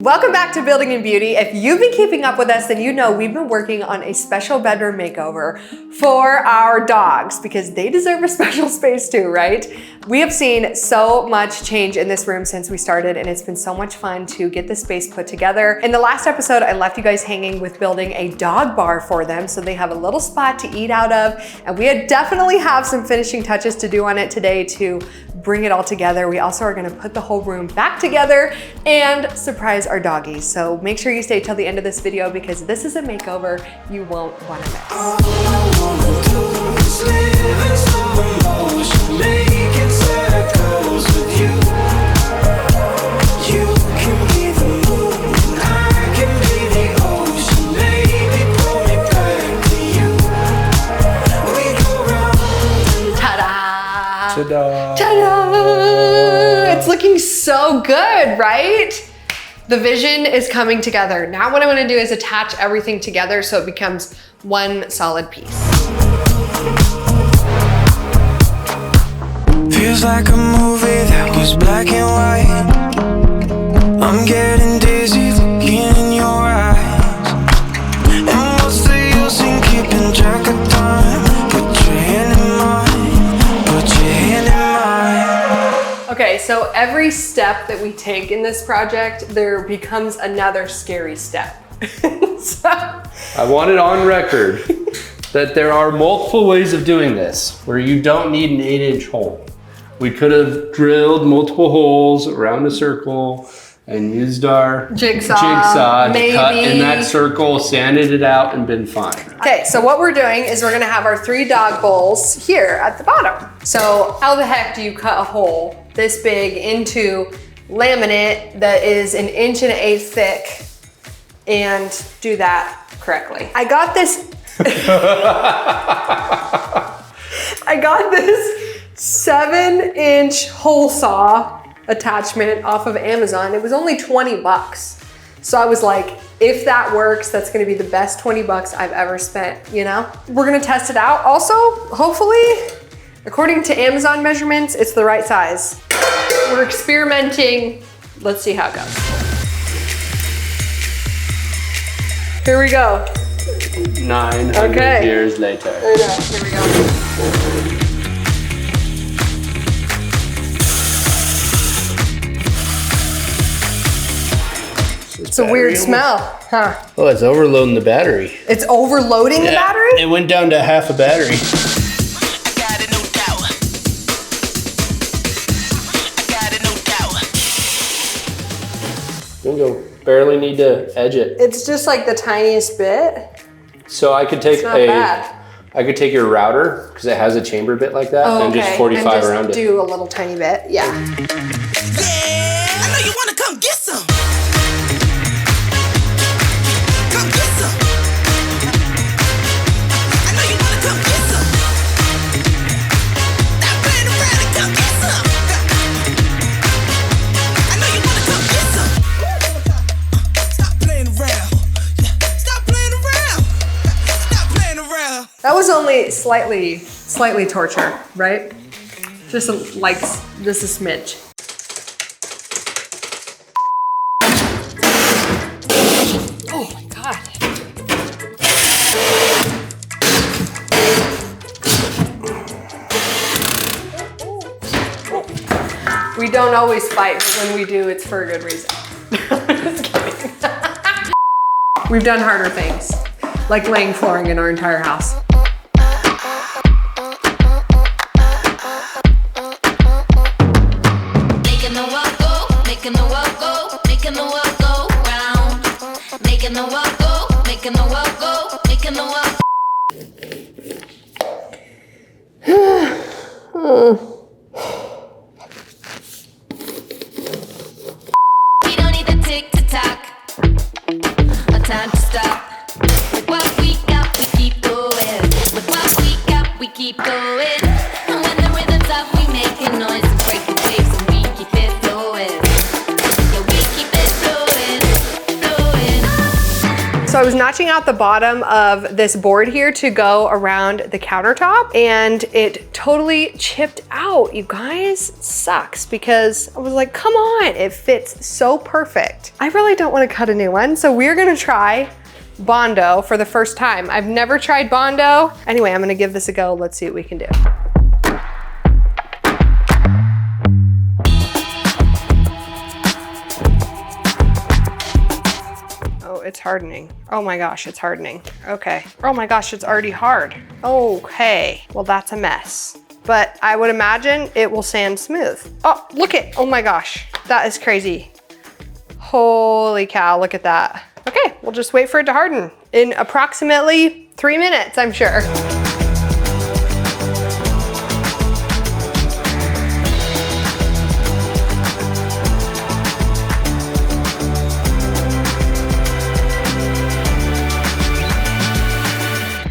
Welcome back to Building in Beauty. If you've been keeping up with us, then you know we've been working on a special bedroom makeover for our dogs because they deserve a special space too, right? We have seen so much change in this room since we started, and it's been so much fun to get the space put together. In the last episode, I left you guys hanging with building a dog bar for them so they have a little spot to eat out of, and we definitely have some finishing touches to do on it today to bring it all together. We also are gonna put the whole room back together and surprise our doggies. So make sure you stay till the end of this video because this is a makeover you won't wanna miss. All I wanna do is live in slow motion, making circles with you. You can be the moon, and I can be the ocean. Baby, pull me back to you. We go round. Ta-da! Ta-da! Ta-da! It's looking so good, right? The vision is coming together. Now what I'm gonna do is attach everything together so it becomes one solid piece. Feels like a movie that was black and white. I'm getting dizzy looking in your eyes. And what's the use in keeping track of time? Put your hand in mine. Put your hand in mine. Okay, so every step that we take in this project, there becomes another scary step. So, I want it on record that there are multiple ways of doing this where you don't need an 8-inch hole. We could have drilled multiple holes around a circle and used our Jigsaw, to cut in that circle, sanded it out, and been fine. okay, so what we're doing is we're gonna have our 3 dog bowls here at the bottom. So how the heck do you cut a hole this big into laminate that is 1 1/8 inches thick and do that correctly? I got this, I got this 7-inch hole saw attachment off of Amazon. It was only 20 bucks. So I was like, if that works, that's gonna be the best 20 bucks I've ever spent, you know? We're gonna test it out. Also, hopefully, according to Amazon measurements, it's the right size. We're experimenting. Let's see how it goes. Here we go. 900 years later. There we go. Here we go. It's a weird smell, huh? Oh, it's overloading the battery. It's overloading the battery? It went down to half a battery. I got it, no doubt. I got it, no doubt. We'll barely need to edge it. It's just like the tiniest bit. So I could take It's not bad. I could take your router because it has a chamber bit like that Oh, and just 45 and just around it. do a little tiny bit, yeah. Yeah, I know you wanna come get some. Come get some. I know you wanna come get some. Stop playing around and come get some. I know you wanna come get some. Stop playing around. Stop playing around. Stop playing around. That was only slightly torture, right? Just just a smidge. Oh my God. We don't always fight, but when we do, it's for a good reason. Just kidding. We've done harder things, like laying flooring in our entire house. Making the world go, making the world go, making the world go round. Making the world go, making the world go, making the world. We don't need the tick to tock, a time to stop. What we got, we keep going. So I was notching out the bottom of this board here to go around the countertop, and it totally chipped out, you guys. It sucks because I was like, come on, it fits so perfect. I really don't want to cut a new one, so we're gonna try Bondo for the first time. I've never tried Bondo. Anyway, I'm gonna give this a go. Let's see what we can do. It's hardening. Oh my gosh, it's hardening. Okay. Oh my gosh, it's already hard. Okay, well that's a mess. But I would imagine it will sand smooth. Oh, look it, oh my gosh, that is crazy. Holy cow, look at that. Okay, we'll just wait for it to harden in approximately 3 minutes, I'm sure.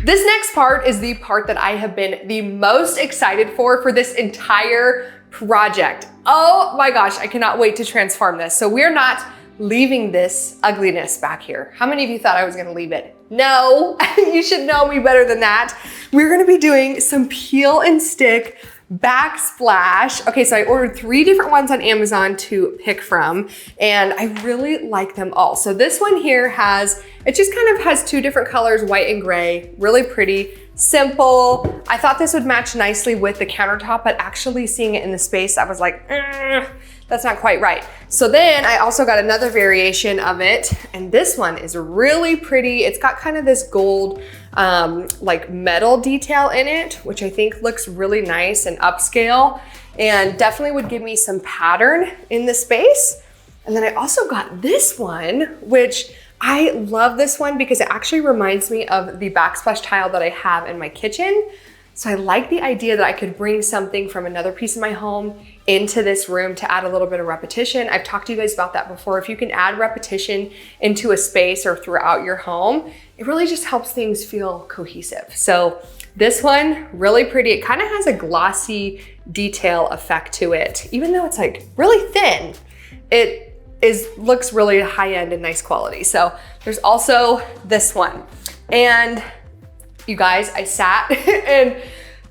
This next part is the part that I have been the most excited for this entire project. Oh my gosh, I cannot wait to transform this. So we're not leaving this ugliness back here. How many of you thought I was gonna leave it? No, you should know me better than that. We're gonna be doing some peel and stick backsplash. Okay, so I ordered 3 different ones on Amazon to pick from, and I really like them all. So this one here it just kind of has 2 different colors, white and gray, really pretty, simple. I thought this would match nicely with the countertop, but actually seeing it in the space, I was like, that's not quite right. So then I also got another variation of it, and this one is really pretty. It's got kind of this gold, like metal detail in it, which I think looks really nice and upscale, and definitely would give me some pattern in the space. And then I also got this one, which I love this one because it actually reminds me of the backsplash tile that I have in my kitchen. So I like the idea that I could bring something from another piece of my home into this room to add a little bit of repetition. I've talked to you guys about that before. If you can add repetition into a space or throughout your home, it really just helps things feel cohesive. So this one, really pretty. It kind of has a glossy detail effect to it. Even though it's like really thin, it looks really high end and nice quality. So there's also this one. And you guys, I sat and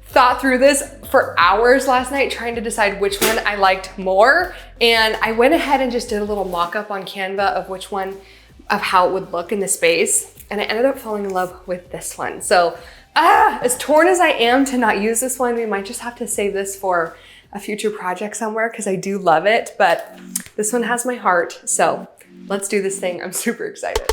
thought through this for hours last night trying to decide which one I liked more. And I went ahead and just did a little mock-up on Canva of which one, of how it would look in the space. And I ended up falling in love with this one. So as torn as I am to not use this one, we might just have to save this for a future project somewhere because I do love it, but this one has my heart. So let's do this thing. I'm super excited.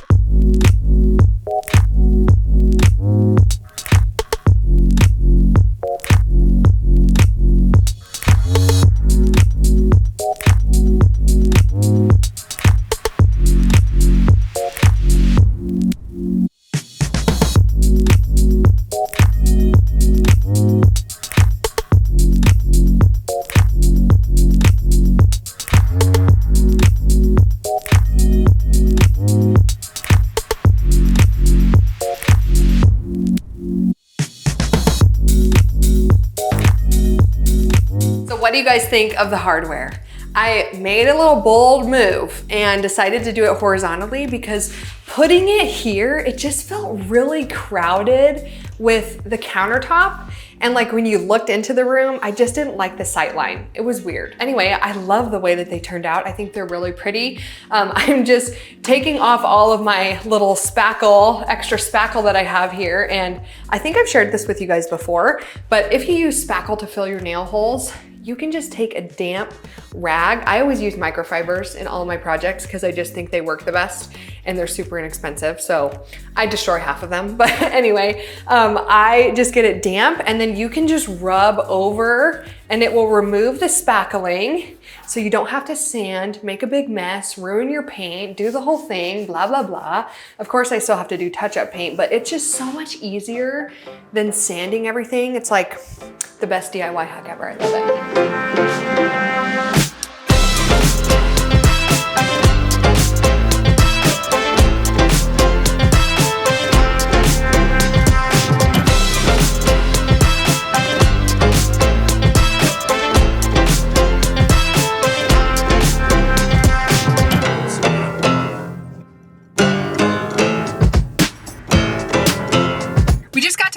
What do you guys think of the hardware? I made a little bold move and decided to do it horizontally because putting it here, it just felt really crowded with the countertop. And like when you looked into the room, I just didn't like the sight line. It was weird. Anyway, I love the way that they turned out. I think they're really pretty. I'm just taking off all of my little extra spackle that I have here. And I think I've shared this with you guys before, but if you use spackle to fill your nail holes, you can just take a damp rag. I always use microfibers in all of my projects because I just think they work the best and they're super inexpensive. So I destroy half of them. But anyway, I just get it damp and then you can just rub over and it will remove the spackling. So you don't have to sand, make a big mess, ruin your paint, do the whole thing, blah, blah, blah. Of course, I still have to do touch-up paint, but it's just so much easier than sanding everything. It's like the best DIY hack ever. I love it.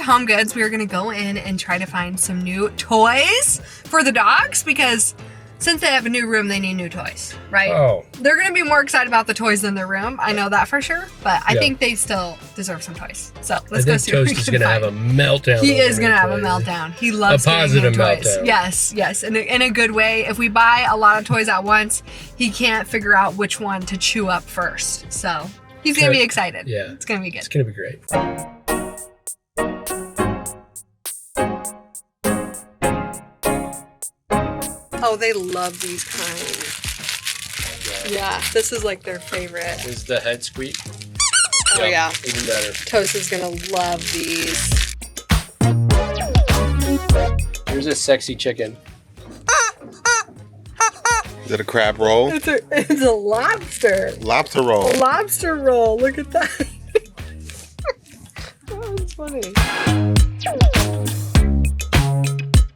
Home Goods, we are gonna go in and try to find some new toys for the dogs because since they have a new room, they need new toys, right? Oh. They're gonna be more excited about the toys than their room. I know that for sure, but I think they still deserve some toys. So let's go see what we Toast is can gonna find. have a meltdown. He over is gonna new have a toys. meltdown. He loves A getting positive new toys. meltdown. Yes, in a good way. If we buy a lot of toys at once, he can't figure out which one to chew up first. So he's gonna be excited. Yeah. It's gonna be good. It's gonna be great. Oh, they love these kinds. Yeah, this is like their favorite. Is the head squeak? Oh yeah. Even better. Toast is gonna love these. Here's a sexy chicken. Is it a crab roll? It's a lobster. Lobster roll. Lobster roll. Look at that. Oh, that's funny.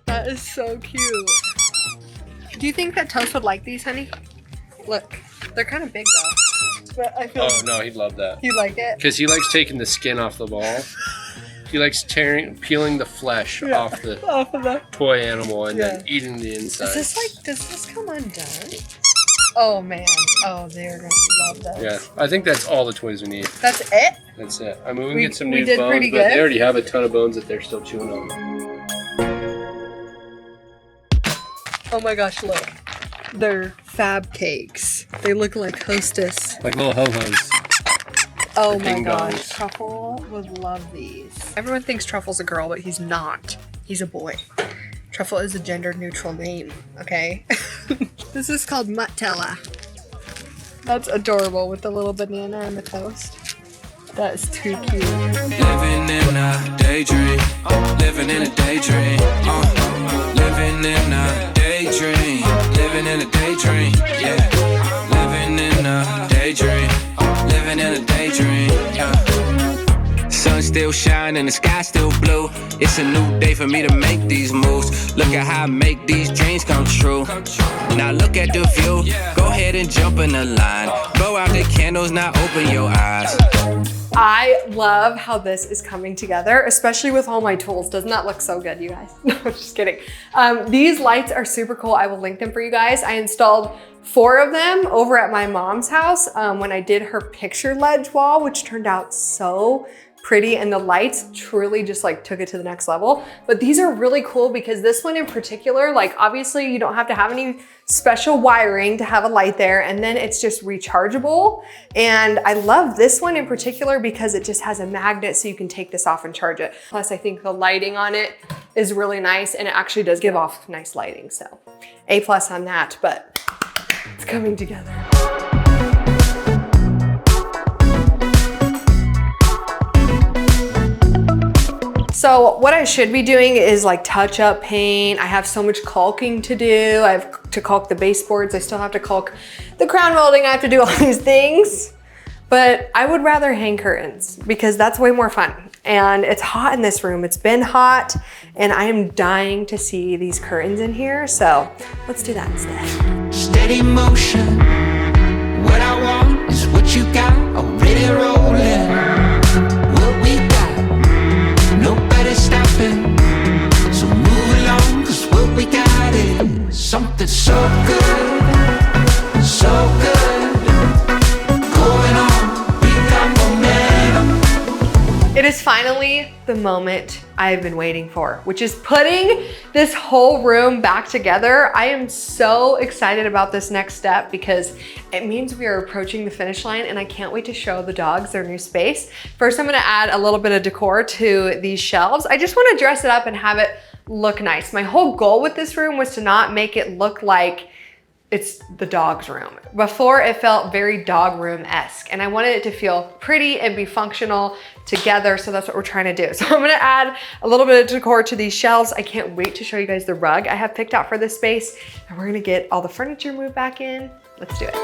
That is so cute. Do you think that Toast would like these, honey? Look, they're kind of big though. But I feel Oh no, he'd love that. you like it. Because he likes taking the skin off the ball. He likes peeling the flesh off the Off of the. toy animal and then Yeah. eating the inside. Does this come undone? Oh man. Oh, they're gonna love those. Yeah, I think that's all the toys we need. That's it? That's it. I mean, we can We- get some we new did bones, pretty but good. they already have a ton of bones that they're still chewing on. Oh my gosh, look. They're fab cakes. They look like Hostess. Like little ho-hos. Oh Or my ding gosh, dongs. Truffle would love these. Everyone thinks Truffle's a girl, but he's not. He's a boy. Truffle is a gender neutral name, okay? This is called Muttella. That's adorable with the little banana and the toast. That is too cute. Living in a daydream. Living in a daydream. Living in a daydream. Living in a daydream. Yeah. Living in a daydream. Living in a daydream. Yeah. Sun still shining, the sky still blue. It's a new day for me to make these moves. Look at how I make these dreams come true. Now look at the view. Go ahead and jump in the line. Blow out the candles, now open your eyes. I love how this is coming together, especially with all my tools. Doesn't that look so good, you guys? No, I'm just kidding. These lights are super cool. I will link them for you guys. I installed 4 of them over at my mom's house when I did her picture ledge wall, which turned out so pretty, and the lights truly just like took it to the next level. But these are really cool because this one in particular, like obviously you don't have to have any special wiring to have a light there, and then it's just rechargeable. And I love this one in particular because it just has a magnet so you can take this off and charge it. Plus I think the lighting on it is really nice and it actually does give off nice lighting. So A+ on that, but it's coming together. So what I should be doing is like touch up paint. I have so much caulking to do. I have to caulk the baseboards. I still have to caulk the crown molding. I have to do all these things, but I would rather hang curtains because that's way more fun. And it's hot in this room. It's been hot and I am dying to see these curtains in here. So let's do that instead. Steady motion. What I want is what you got already rolling. What we got, nobody stopping. So move along, cause what we got is something so good, so good. Going on, we got momentum. It is finally the moment I've been waiting for, which is putting this whole room back together. I am so excited about this next step because it means we are approaching the finish line and I can't wait to show the dogs their new space. First, I'm gonna add a little bit of decor to these shelves. I just wanna dress it up and have it look nice. My whole goal with this room was to not make it look like it's the dog's room. Before it felt very dog room-esque and I wanted it to feel pretty and be functional together, so that's what we're trying to do. So I'm gonna add a little bit of decor to these shelves. I can't wait to show you guys the rug I have picked out for this space, and we're gonna get all the furniture moved back in. Let's do it.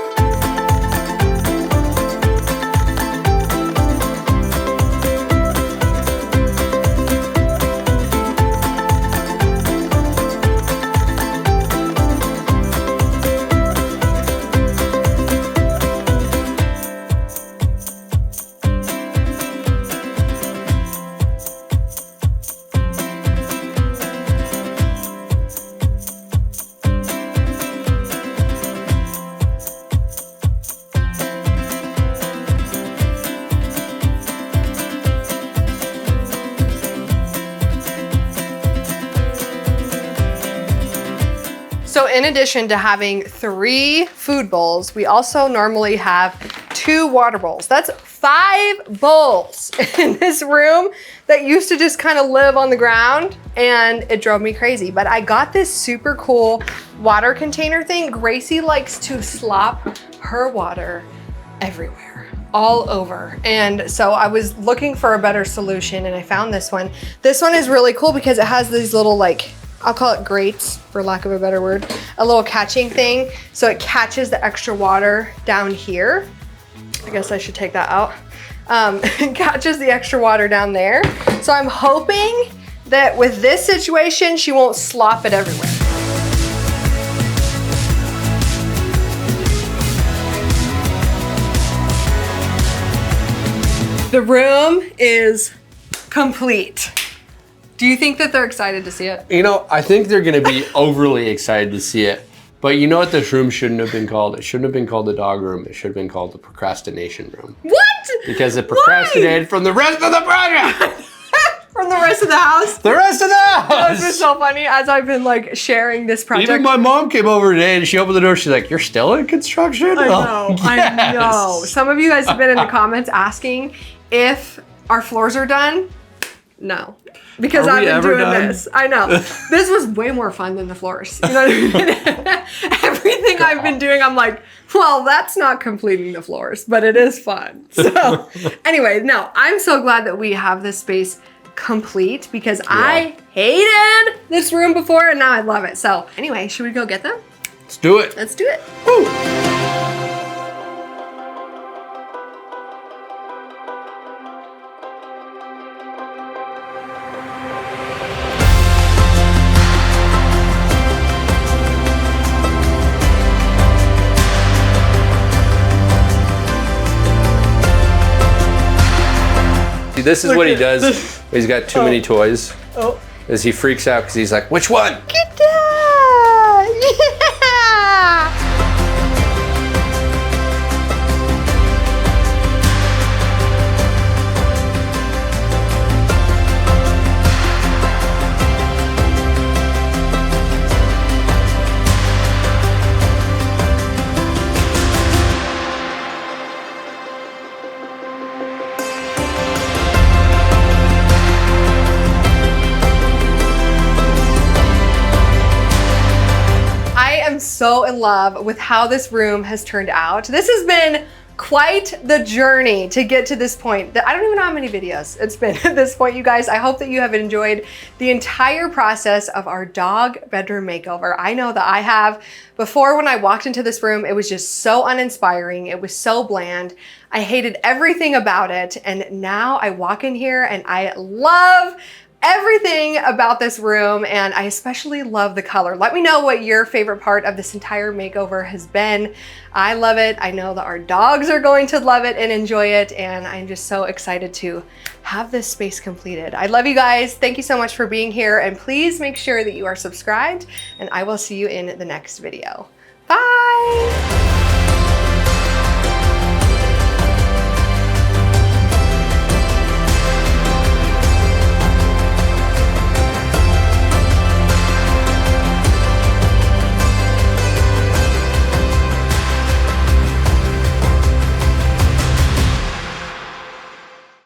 in addition to having 3 food bowls, we also normally have 2 water bowls. That's 5 bowls in this room that used to just kind of live on the ground, and it drove me crazy. But I got this super cool water container thing. Gracie likes to slop her water everywhere, all over. And so I was looking for a better solution, and I found this one. This one is really cool because it has these little, like, I'll call it grates for lack of a better word, a little catching thing. So it catches the extra water down here. I guess I should take that out. It catches the extra water down there. So I'm hoping that with this situation, she won't slop it everywhere. The room is complete. Do you think that they're excited to see it? You know, I think they're gonna be overly excited to see it. But you know what this room shouldn't have been called? It shouldn't have been called the dog room. It should have been called the procrastination room. What? Because it procrastinated from the rest of the project. From the rest of the house? The rest of the That's been house. so funny as I've been like sharing this project. Even my mom came over today and she opened the door. She's like, "You're still in construction?" I know, Oh, I yes. know. Some of you guys have been in the comments asking if our floors are done. No. Because Are I've we been ever doing done? this. I know. This was way more fun than the floors. You know what I mean? Everything I've been doing, I'm like, well, that's not completing the floors, but it is fun. So anyway, no, I'm so glad that we have this space complete because I hated this room before and now I love it. So anyway, should we go get them? Let's do it. Let's do it. See, this is Look what he at does. this. When he's got too many toys. Oh. Is he freaks out because he's like, "Which one?" Get that! Yeah! So in love with how this room has turned out. This has been quite the journey to get to this point. I don't even know how many videos it's been at this point, you guys. I hope that you have enjoyed the entire process of our dog bedroom makeover. I know that I have. Before, when I walked into this room, it was just so uninspiring. It was so bland. I hated everything about it. And now I walk in here and I love everything about this room, and I especially love the color. Let me know what your favorite part of this entire makeover has been. I love it. I know that our dogs are going to love it and enjoy it, and I'm just so excited to have this space completed. I love you guys. Thank you so much for being here, and please make sure that you are subscribed, and I will see you in the next video. Bye!